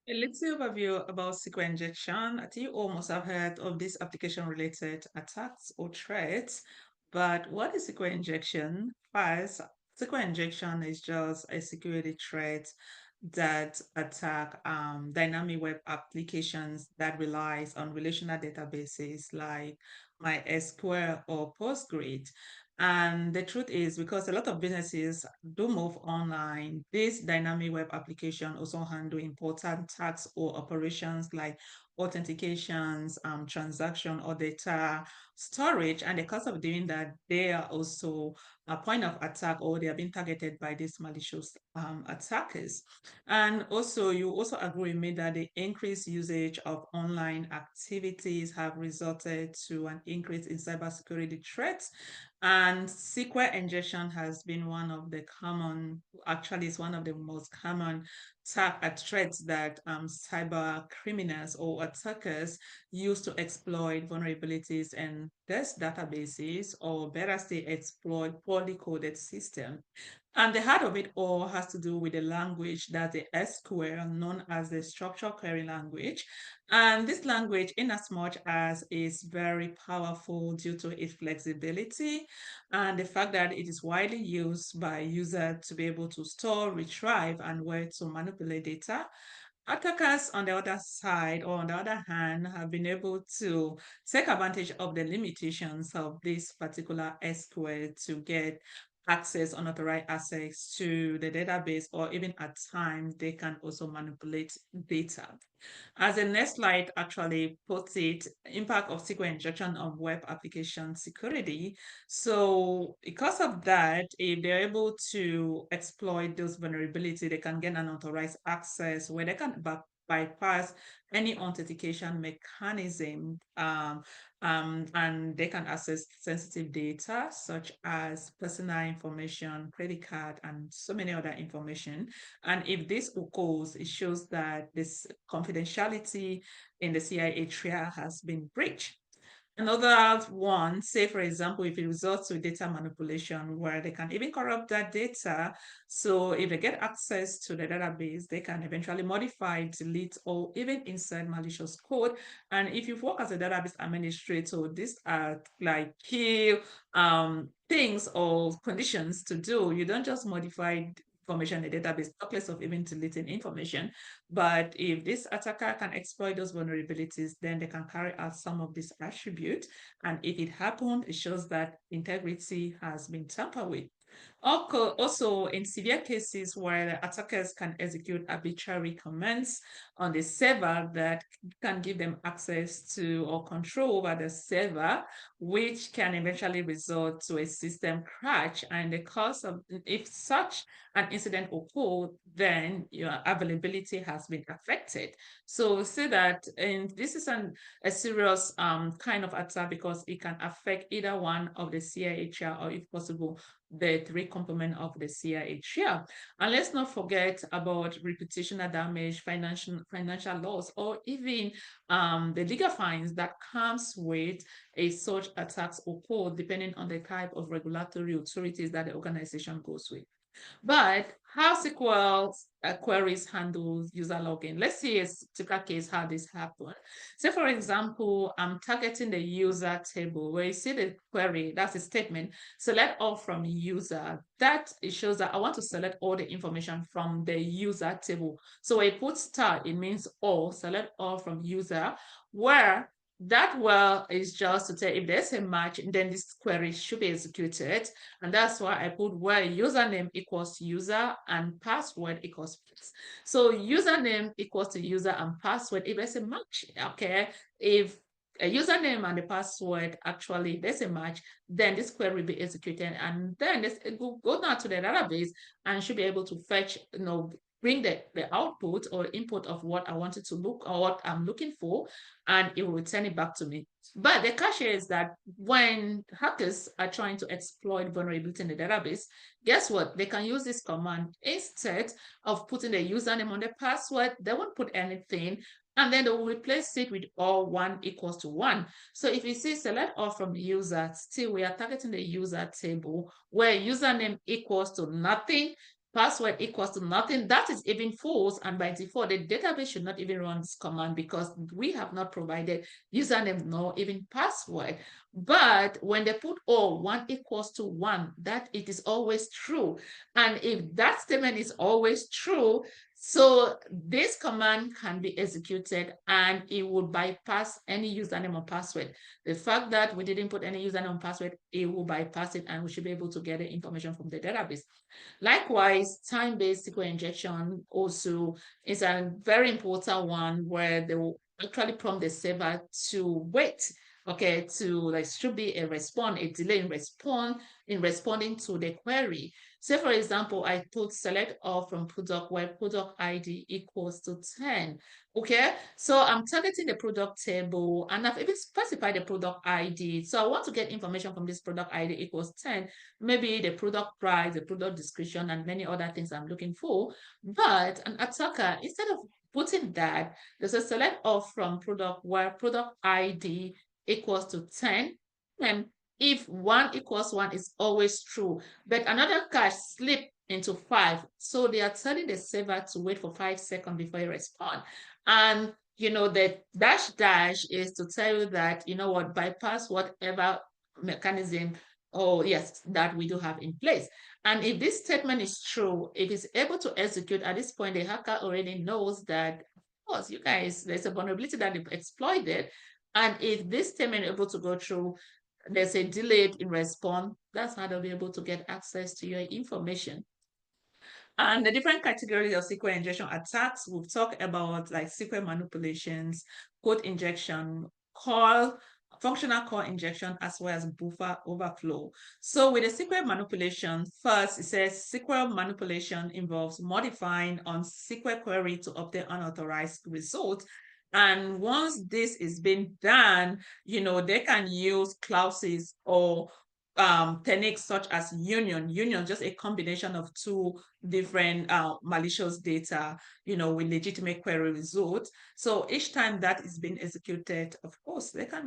A little overview about SQL injection. I think you almost have heard of these application-related attacks or threats, but what is SQL injection? First, SQL injection is just a security threat that attack dynamic web applications that relies on relational databases like MySQL or Postgres. And the truth is, because a lot of businesses do move online, this dynamic web application also handle important tasks or operations like authentications, transaction or data storage. And because of doing that, they are also a point of attack or they are being targeted by these malicious attackers. And also, you also agree with me that the increased usage of online activities have resulted to an increase in cybersecurity threats, and SQL injection has been one of the common, actually, it's one of the most common threats that cyber criminals or attackers use to exploit vulnerabilities in these databases, or better still, exploit poorly coded systems. And the heart of it all has to do with the language that the SQL, known as the structured query language. And this language, in as much as is very powerful due to its flexibility and the fact that it is widely used by users to be able to store, retrieve, and where to manipulate data. Attackers, on the other side, or on the other hand, have been able to take advantage of the limitations of this particular SQL to get access, unauthorized access to the database, or even at times they can also manipulate data. As the next slide actually puts it, impact of SQL injection on web application security. So because of that, if they're able to exploit those vulnerability, they can get unauthorized access where they can bypass any authentication mechanism, and they can access sensitive data such as personal information, credit card, and so many other information. And if this occurs, it shows that this confidentiality in the CIA trial has been breached. Another one, say for example, if it results to data manipulation where they can even corrupt that data. So if they get access to the database, they can eventually modify, delete, or even insert malicious code. And if you work as a database administrator, these are like key things or conditions to do. You don't just modify information in the database, talk less of even deleting information. But if this attacker can exploit those vulnerabilities, then they can carry out some of these attributes. And if it happened, it shows that integrity has been tampered with. Also, in severe cases where the attackers can execute arbitrary commands on the server that can give them access to or control over the server, which can eventually result to a system crash. And the cause of, if such an incident occurs, then your availability has been affected. So see that, and this is a serious kind of attack because it can affect either one of the CIHR or, if possible, the three components of the CIHR. And let's not forget about reputational damage, financial loss, or even the legal fines that comes with a such attacks occur, depending on the type of regulatory authorities that the organization goes with. But how SQL queries handle user login? Let's see a typical case how this happens. Say, for example, I'm targeting the user table where you see the query, that's a statement, select all from user. That it shows that I want to select all the information from the user table. So I put star, it means all, select all from user, where that well is just to tell if there's a match, then this query should be executed. And that's why I put where username equals user and password equals plus. So username equals to user and password if there's a match. Okay. If a username and the password actually there's a match, then this query will be executed. And then let's go down to the database and should be able to fetch, bring the output or input of what I wanted to look or what I'm looking for, and it will return it back to me. But the catch is that when hackers are trying to exploit vulnerability in the database, guess what? They can use this command instead of putting the username on the password. They won't put anything, and then they will replace it with all one equals to one. So if you see select all from user, still we are targeting the user table where username equals to nothing, password equals to nothing, that is even false. And by default, the database should not even run this command because we have not provided username nor even password. But when they put, oh, 1 equals to 1, that it is always true. And if that statement is always true, so this command can be executed and it will bypass any username or password. The fact that we didn't put any username or password, it will bypass it and we should be able to get the information from the database. Likewise, time-based SQL injection also is a very important one where they will actually prompt the server to wait. Okay, to like should be a response, a delay in responding to the query. Say, for example, I put select all from product where product ID equals to 10. Okay, so I'm targeting the product table and I've even specified the product ID. So I want to get information from this product ID equals 10, maybe the product price, the product description, and many other things I'm looking for. But an attacker, instead of putting that, there's a select all from product where product ID equals to 10. And if 1 equals 1 is always true, but another cache slipped into 5. So they are telling the server to wait for 5 seconds before you respond. And the dash dash is to tell you that, what, bypass whatever mechanism, oh yes, that we do have in place. And if this statement is true, if it's able to execute at this point, the hacker already knows that, of course, you guys, there's a vulnerability that they've exploited. And if this statement is able to go through, there's a delay in response. That's how they'll be able to get access to your information. And the different categories of SQL injection attacks, we've talked about like SQL manipulations, code injection, call, functional call injection, as well as buffer overflow. So with the SQL manipulation, first it says SQL manipulation involves modifying on SQL query to obtain unauthorized result. And once this is being done, they can use clauses or techniques such as union, just a combination of two different malicious data, with legitimate query results. So each time that is being executed, of course, they can